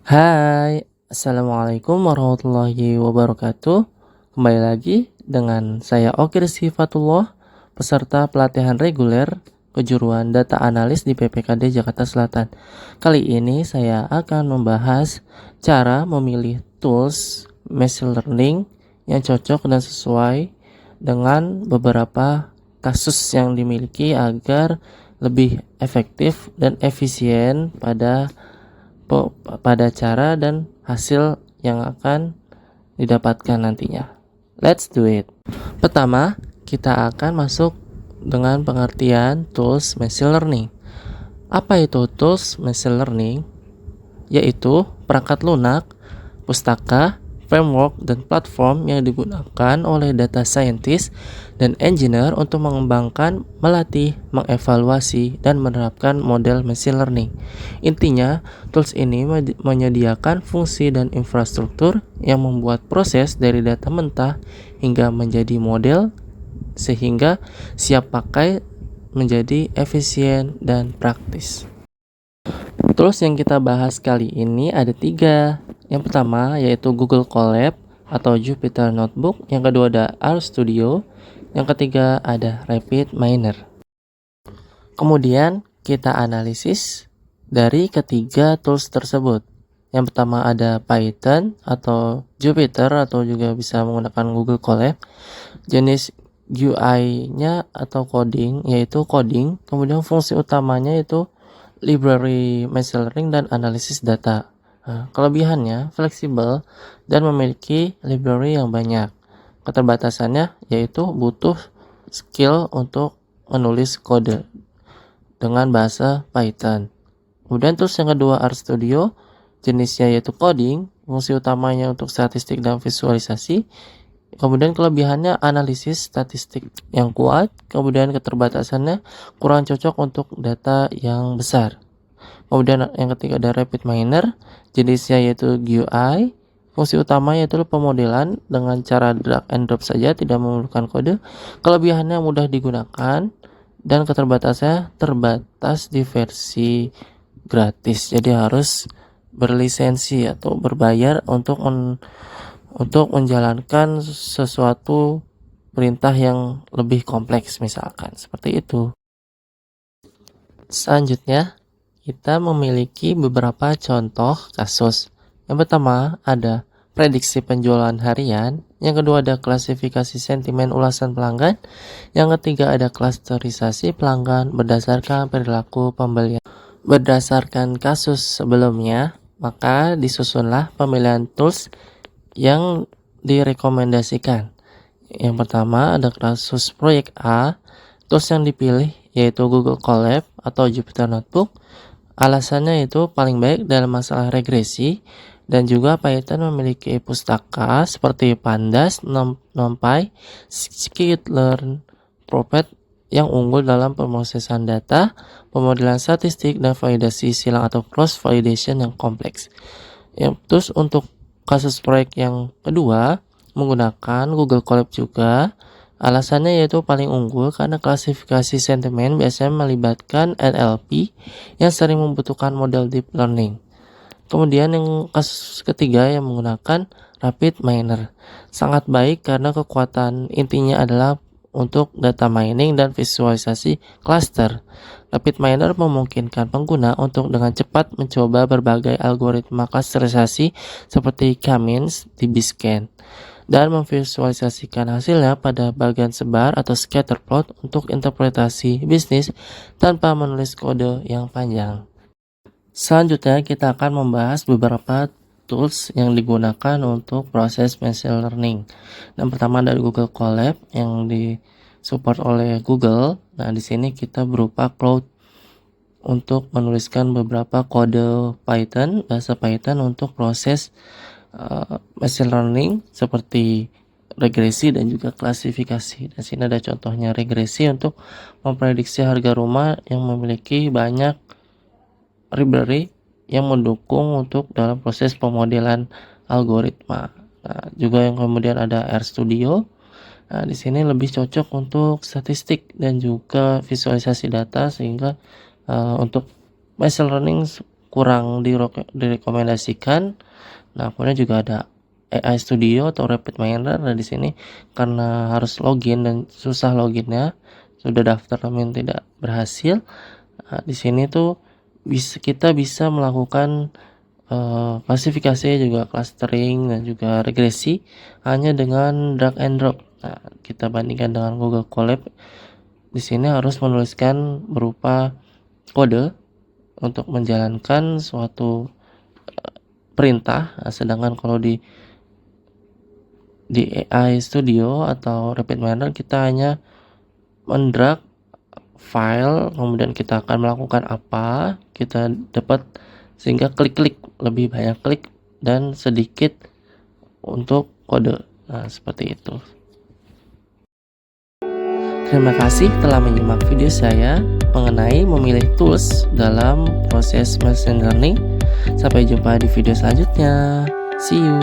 Hai, Assalamualaikum warahmatullahi wabarakatuh. Kembali lagi dengan saya Okir Sifatullah, peserta pelatihan reguler kejuruan data analis di PPKD Jakarta Selatan. Kali ini saya akan membahas cara memilih tools machine learning yang cocok dan sesuai dengan beberapa kasus yang dimiliki agar lebih efektif dan efisien pada cara dan hasil yang akan didapatkan nantinya. Let's do it. Pertama, kita akan masuk dengan pengertian tools machine learning. Apa itu tools machine learning? Yaitu perangkat lunak, pustaka, framework, dan platform yang digunakan oleh data scientist dan engineer untuk mengembangkan, melatih, mengevaluasi, dan menerapkan model machine learning. Intinya, tools ini menyediakan fungsi dan infrastruktur yang membuat proses dari data mentah hingga menjadi model sehingga siap pakai menjadi efisien dan praktis. Tools yang kita bahas kali ini ada 3. Yang pertama yaitu Google Colab atau Jupyter Notebook. Yang kedua ada RStudio. Yang ketiga ada RapidMiner. Kemudian kita analisis dari ketiga tools tersebut. Yang pertama ada Python atau Jupyter atau juga bisa menggunakan Google Colab. Jenis UI-nya atau coding yaitu coding. Kemudian fungsi utamanya itu library machine learning dan analisis data. Kelebihannya fleksibel dan memiliki library yang banyak. Keterbatasannya yaitu butuh skill untuk menulis kode dengan bahasa Python. Kemudian tools yang kedua RStudio, jenisnya yaitu coding, fungsi utamanya untuk statistik dan visualisasi. Kemudian kelebihannya analisis statistik yang kuat, kemudian keterbatasannya kurang cocok untuk data yang besar. Kemudian yang ketiga ada RapidMiner, jenisnya yaitu GUI, fungsi utama yaitu pemodelan dengan cara drag and drop saja, tidak memerlukan kode. Kelebihannya mudah digunakan dan keterbatasannya terbatas di versi gratis, jadi harus berlisensi atau berbayar untuk menjalankan sesuatu perintah yang lebih kompleks misalkan seperti itu. Selanjutnya kita memiliki beberapa contoh kasus. Yang pertama ada prediksi penjualan harian, yang kedua ada klasifikasi sentimen ulasan pelanggan, yang ketiga ada klasterisasi pelanggan berdasarkan perilaku pembelian. Berdasarkan kasus sebelumnya, maka disusunlah pemilihan tools yang direkomendasikan. Yang pertama ada kasus proyek A, tools yang dipilih yaitu Google Colab atau Jupyter Notebook. Alasannya itu paling baik dalam masalah regresi, dan juga Python memiliki pustaka seperti Pandas, NumPy, Scikit-learn, Prophet yang unggul dalam pemrosesan data, pemodelan statistik, dan validasi silang atau cross validation yang kompleks. Terus untuk kasus proyek yang kedua menggunakan Google Colab juga. Alasannya yaitu paling unggul karena klasifikasi sentimen biasanya melibatkan NLP yang sering membutuhkan model deep learning. Kemudian yang kasus ketiga yang menggunakan RapidMiner. Sangat baik karena kekuatan intinya adalah untuk data mining dan visualisasi cluster. RapidMiner memungkinkan pengguna untuk dengan cepat mencoba berbagai algoritma klasterisasi seperti K-means, DBScan, dan memvisualisasikan hasilnya pada bagian sebar atau scatter plot untuk interpretasi bisnis tanpa menulis kode yang panjang. Selanjutnya kita akan membahas beberapa tools yang digunakan untuk proses machine learning. Yang pertama dari Google Colab yang disupport oleh Google. Nah, di sini kita berupa cloud untuk menuliskan beberapa kode Python, bahasa Python untuk proses machine learning seperti regresi dan juga klasifikasi. Dan sini ada contohnya regresi untuk memprediksi harga rumah yang memiliki banyak library yang mendukung untuk dalam proses pemodelan algoritma. Nah, juga yang kemudian ada RStudio. Nah, di sini lebih cocok untuk statistik dan juga visualisasi data sehingga untuk machine learning kurang direkomendasikan. Nah, kemudian juga ada AI Studio atau Rapid Miner. Nah, di sini karena harus login dan susah loginnya, sudah daftar namun tidak berhasil. Nah, di sini tuh kita bisa melakukan klasifikasi, juga clustering dan juga regresi hanya dengan drag and drop. Nah, kita bandingkan dengan Google Colab. Di sini harus menuliskan berupa kode untuk menjalankan suatu perintah. Nah, sedangkan kalau di AI Studio atau Rapid Miner kita hanya mendrag file, kemudian kita akan melakukan apa, kita dapat sehingga klik-klik, lebih banyak klik dan sedikit untuk kode. Nah, seperti itu. Terima kasih telah menyimak video saya mengenai memilih tools dalam proses machine learning. Sampai jumpa di video selanjutnya. See you.